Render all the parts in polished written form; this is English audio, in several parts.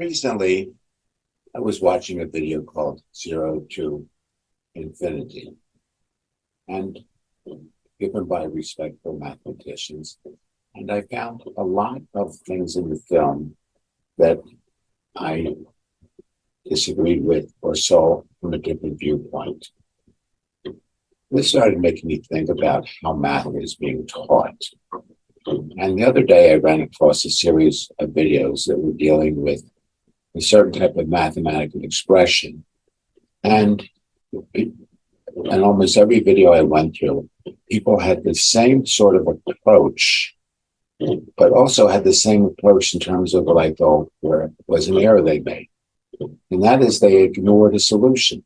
Recently, I was watching a video called Zero to Infinity and given by respectful mathematicians. And I found a lot of things in the film that I disagreed with or saw from a different viewpoint. This started making me think about how math is being taught. And the other day, I ran across a series of videos that were dealing with a certain type of mathematical expression. And almost every video I went through, people had the same sort of approach, but also had the same approach in terms of what I thought was an error they made. And that is they ignored a solution.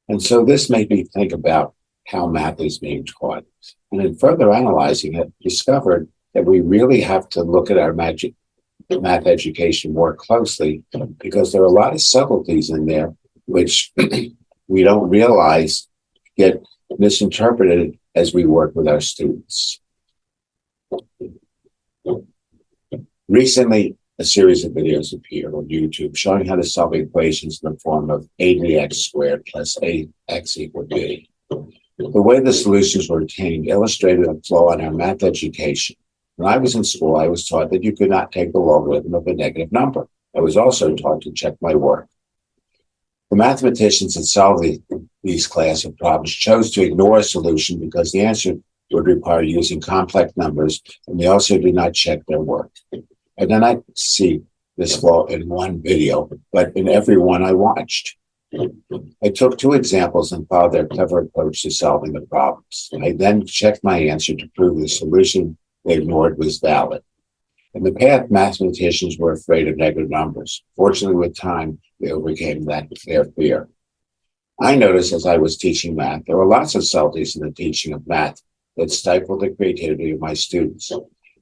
And so this made me think about how math is being taught. And in further analyzing it, discovered that we really have to look at our math education more closely, because there are a lot of subtleties in there which we don't realize get misinterpreted as we work with our students. Recently, a series of videos appeared on YouTube showing how to solve equations in the form of a to the x squared plus ax equal b. The way the solutions were obtained illustrated a flaw in our math education. When I was in school, I was taught that you could not take the logarithm of a negative number. I was also taught to check my work. The mathematicians that solved these class of problems chose to ignore a solution because the answer would require using complex numbers, and they also did not check their work. I did not see this flaw in one video, but in every one I watched. I took two examples and followed their clever approach to solving the problems. I then checked my answer to prove the solution they ignored was valid. In the past, mathematicians were afraid of negative numbers. Fortunately, with time, they overcame their fear. I noticed as I was teaching math, there were lots of subtleties in the teaching of math that stifled the creativity of my students.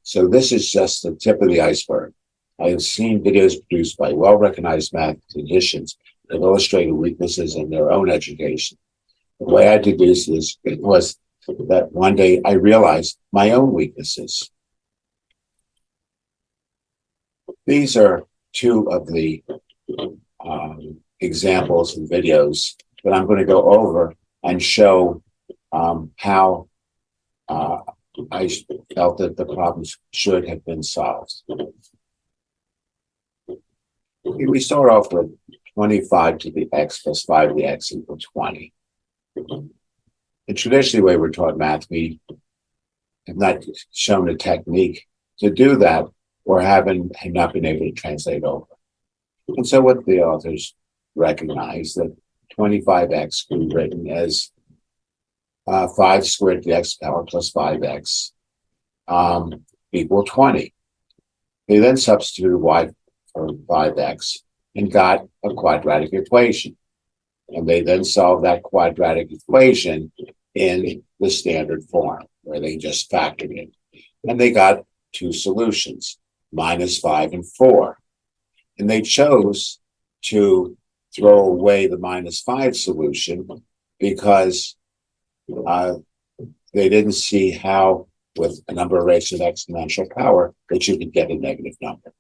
So this is just the tip of the iceberg. I have seen videos produced by well-recognized mathematicians that illustrated weaknesses in their own education. The way I deduced this was that one day I realized my own weaknesses. These are two of the examples and videos that I'm going to go over and show how I felt that the problems should have been solved. We start off with 25 to the x plus 5 to the x equal 20. The traditional way we're taught math, we have not shown a technique to do that or have not been able to translate over. And so what the authors recognize that 25x can be written as 5 squared to the x power plus 5x equal 20. They then substituted y for 5x and got a quadratic equation. And they then solved that quadratic equation in the standard form, where they just factored it. And they got two solutions, -5 and 4. And they chose to throw away the -5 solution because they didn't see how, with a number of raised to the exponential power, that you could get a negative number.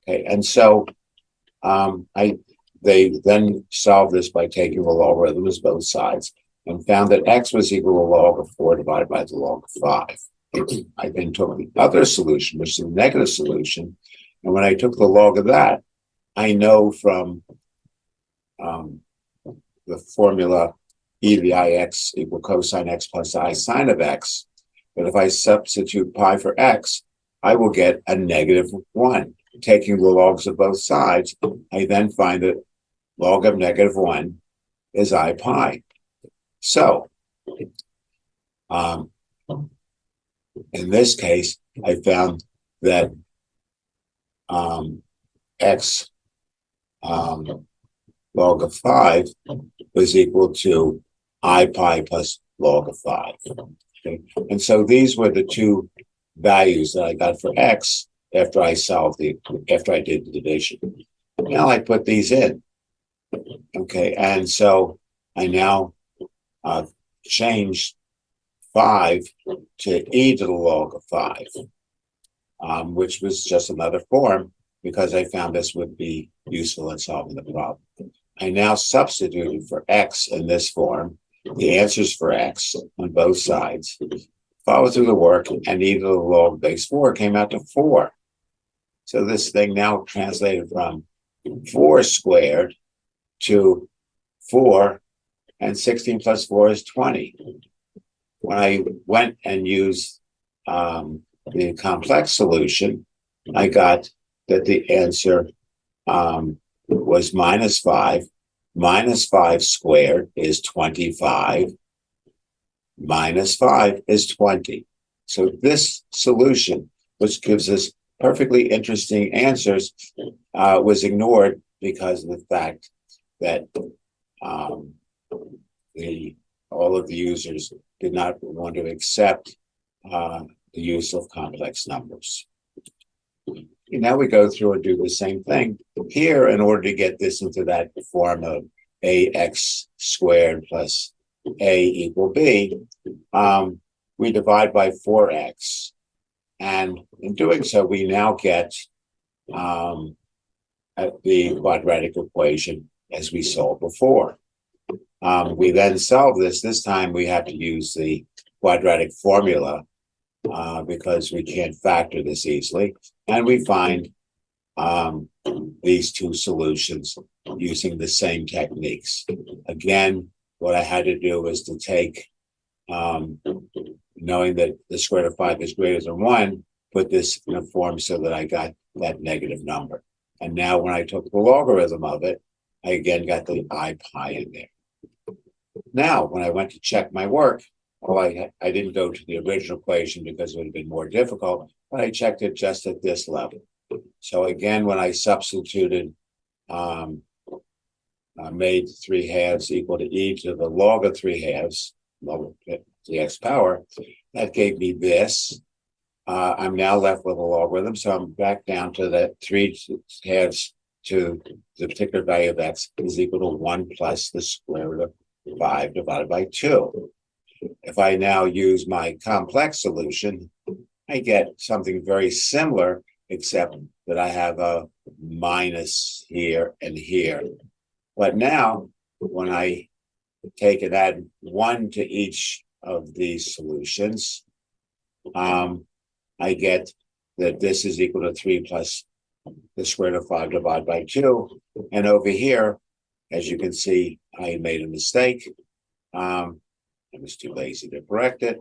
Okay, and so they then solved this by taking the logarithms both sides and found that x was equal to log of 4 divided by the log of 5. I then took the other solution, which is the negative solution, and when I took the log of that, I know from the formula e to the ix equal cosine x plus I sine of x, that if I substitute pi for x, I will get a -1. Taking the logs of both sides, I then find that log of -1 is I pi. So, in this case, I found that x log of 5 was equal to I pi plus log of 5. Okay? And so these were the two values that I got for x after I did the division. Now I put these in. Okay, and so I now changed 5 to e to the log of 5. which was just another form because I found this would be useful in solving the problem. I now substituted for x in this form, the answers for x on both sides, followed through the work, and e to the log base 4 came out to 4. So this thing now translated from 4 squared to 4, and 16 plus 4 is 20. When I went and used the complex solution, I got that the answer was minus 5. Minus 5 squared is 25. Minus 5 is 20. So this solution, which gives us perfectly interesting answers, was ignored because of the fact that all of the users did not want to accept the use of complex numbers. And now we go through and do the same thing here in order to get this into that form of ax squared plus a equal b. We divide by 4x, and in doing so, we now get the quadratic equation as we saw before. We then solve this. This time we have to use the quadratic formula because we can't factor this easily. And we find these two solutions using the same techniques. Again, what I had to do was to take, knowing that the square root of 5 is greater than 1, put this in a form so that I got that negative number. And now when I took the logarithm of it, I again got the I pi in there. Now, when I went to check my work, I didn't go to the original equation because it would have been more difficult, but I checked it just at this level. So again, when I substituted, made 3/2 equal to e to the log of 3/2, log of the x power, that gave me this. I'm now left with a logarithm, so I'm back down to that 3/2 to the particular value of x is equal to 1 plus the square root of 5 divided by 2. If I now use my complex solution, I get something very similar, except that I have a minus here and here. But now, when I take and add 1 to each of these solutions, I get that this is equal to 3 plus the square root of 5 divided by 2. And over here, as you can see, I made a mistake. I was too lazy to correct it.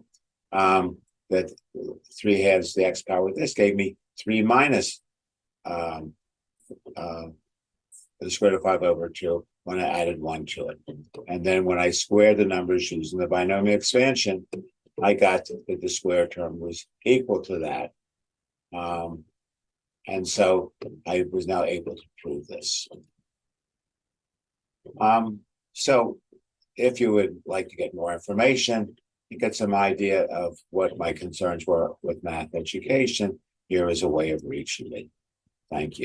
That 3/2 the x power. This gave me 3 minus the square root of 5 over 2 when I added 1 to it. And then when I squared the numbers using the binomial expansion, I got that the square term was equal to that. And so I was now able to prove this. So if you would like to get more information and get some idea of what my concerns were with math education, here is a way of reaching me. Thank you.